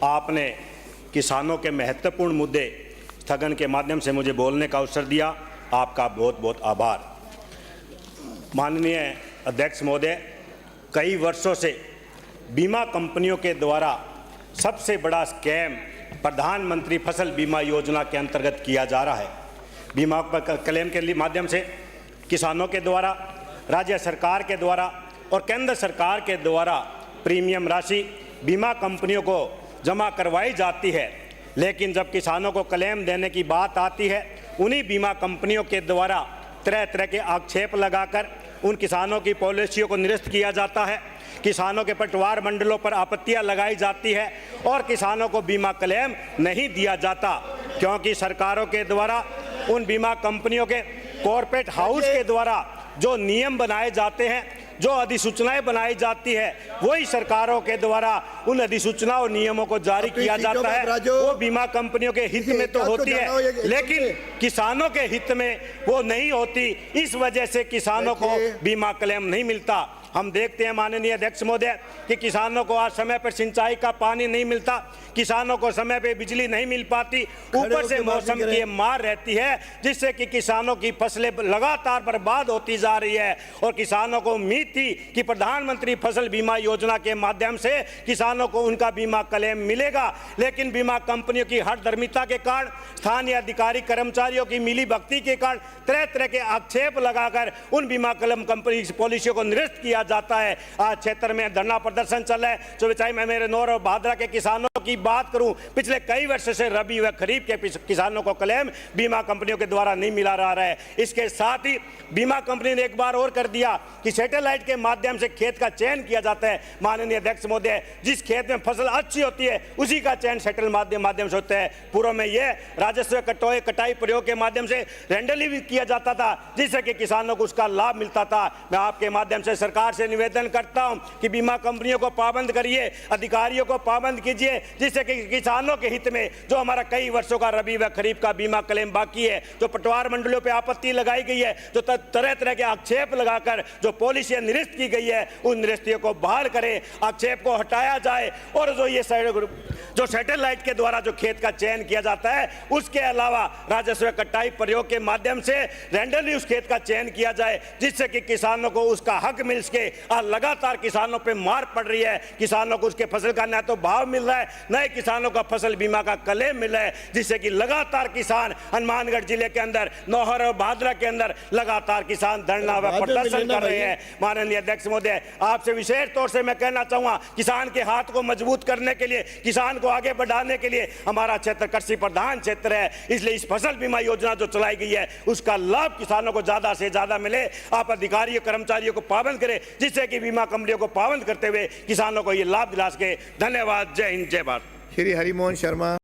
आपने किसानों के महत्वपूर्ण मुद्दे स्थगन के माध्यम से मुझे बोलने का अवसर दिया। आपका बहुत बहुत आभार। माननीय अध्यक्ष महोदय, कई वर्षों से बीमा कंपनियों के द्वारा सबसे बड़ा स्कैम प्रधानमंत्री फसल बीमा योजना के अंतर्गत किया जा रहा है। बीमा पर क्लेम के माध्यम से किसानों के द्वारा, राज्य सरकार के द्वारा और केंद्र सरकार के द्वारा प्रीमियम राशि बीमा कंपनियों को जमा करवाई जाती है, लेकिन जब किसानों को क्लेम देने की बात आती है, उन्हीं बीमा कंपनियों के द्वारा तरह तरह के आक्षेप लगाकर उन किसानों की पॉलिसियों को निरस्त किया जाता है। किसानों के पटवार मंडलों पर आपत्तियां लगाई जाती है और किसानों को बीमा क्लेम नहीं दिया जाता, क्योंकि सरकारों के द्वारा उन बीमा कंपनियों के कॉर्पोरेट हाउस के द्वारा जो नियम बनाए जाते हैं, जो अधिसूचनाएं बनाई जाती है, वही सरकारों के द्वारा उन अधिसूचना और नियमों को जारी किया जाता है। वो बीमा कंपनियों के हित में तो होती है, लेकिन किसानों के हित में वो नहीं होती। इस वजह से किसानों को बीमा क्लेम नहीं मिलता। हम देखते हैं माननीय अध्यक्ष महोदय कि किसानों को आज समय पर सिंचाई का पानी नहीं मिलता, किसानों को समय पे बिजली नहीं मिल पाती, ऊपर से मौसम की मार रहती है, जिससे कि किसानों की फसलें लगातार बर्बाद होती जा रही है। और किसानों को उम्मीद थी कि प्रधानमंत्री फसल बीमा योजना के माध्यम से किसानों को उनका बीमा क्लेम मिलेगा, लेकिन बीमा कंपनियों की हठधर्मिता के कारण, स्थानीय अधिकारी कर्मचारियों की मिलीभगती के कारण तरह तरह के आक्षेप लगाकर उन बीमा क्लेम कंपनी पॉलिसियों को निरस्त किया जाता है। आज क्षेत्र में धरना प्रदर्शन चल रहा है। जो चाहे मैं मेरे नौर और भादरा के किसानों की बात करूं, पिछले कई वर्ष से रबी व खरीफ के किसानों को क्लेम बीमा कंपनियों के द्वारा नहीं मिला रहा है। इसके साथ ही बीमा कंपनी ने एक बार और कर दिया कि सैटेलाइट के माध्यम से खेत का चयन किया जाता है। माननीय अध्यक्ष महोदय, जिस खेत में फसल अच्छी होती है उसी का चयन सैटेल माध्यम से होता है। पूर्व में यह राजस्व कटाई प्रयोग के माध्यम से रेंडली भी किया जाता था, जिससे कि किसानों को उसका लाभ मिलता था। मैं आपके माध्यम से सरकार से निवेदन करता हूं कि बीमा कंपनियों को पाबंद करिए, अधिकारियों को पाबंद कीजिए, जिससे कि किसानों के हित में जो हमारा कई वर्षों का रबी व खरीफ का बीमा क्लेम बाकी है, जो पटवार मंडलों पे आपत्ति लगाई गई है, जो तरह तरह के आक्षेप लगाकर जो पॉलिसियां निरस्त की गई है, उन निरस्तियों को बहाल करें, आक्षेप को हटाया जाए। और जो सैटेलाइट के द्वारा जो खेत का चयन किया जाता है, उसके अलावा राजस्व कटाई प्रयोग के माध्यम से रेंडली उस खेत का चयन किया जाए, जिससे कि किसानों को उसका हक मिल सके। लगातार किसानों पे मार पड़ रही है, किसानों को उसके फसल का न तो भाव मिल रहा है, न किसानों का फसल बीमा का क्लेम मिल रहा है, जिससे कि लगातार किसान हनुमानगढ़ जिले के अंदर, नौहर और भादरा के अंदर लगातार किसान धरना व प्रदर्शन कर रहे हैं। माननीय अध्यक्ष महोदय, आपसे विशेष तौर से मैं कहना चाहूंगा, किसान के हाथ को मजबूत करने के लिए, किसान को आगे बढ़ाने के लिए, हमारा क्षेत्र कृषि प्रधान क्षेत्र है, इसलिए इस फसल बीमा योजना जो चलाई गई है उसका लाभ किसानों को ज्यादा से ज्यादा मिले। आप अधिकारियों कर्मचारियों को पाबंद करें, जिससे कि बीमा कंपनियों को पाबंद करते हुए किसानों को ये लाभ दिला सके। धन्यवाद। जय हिंद, जय भारत। श्री हरिमोहन शर्मा।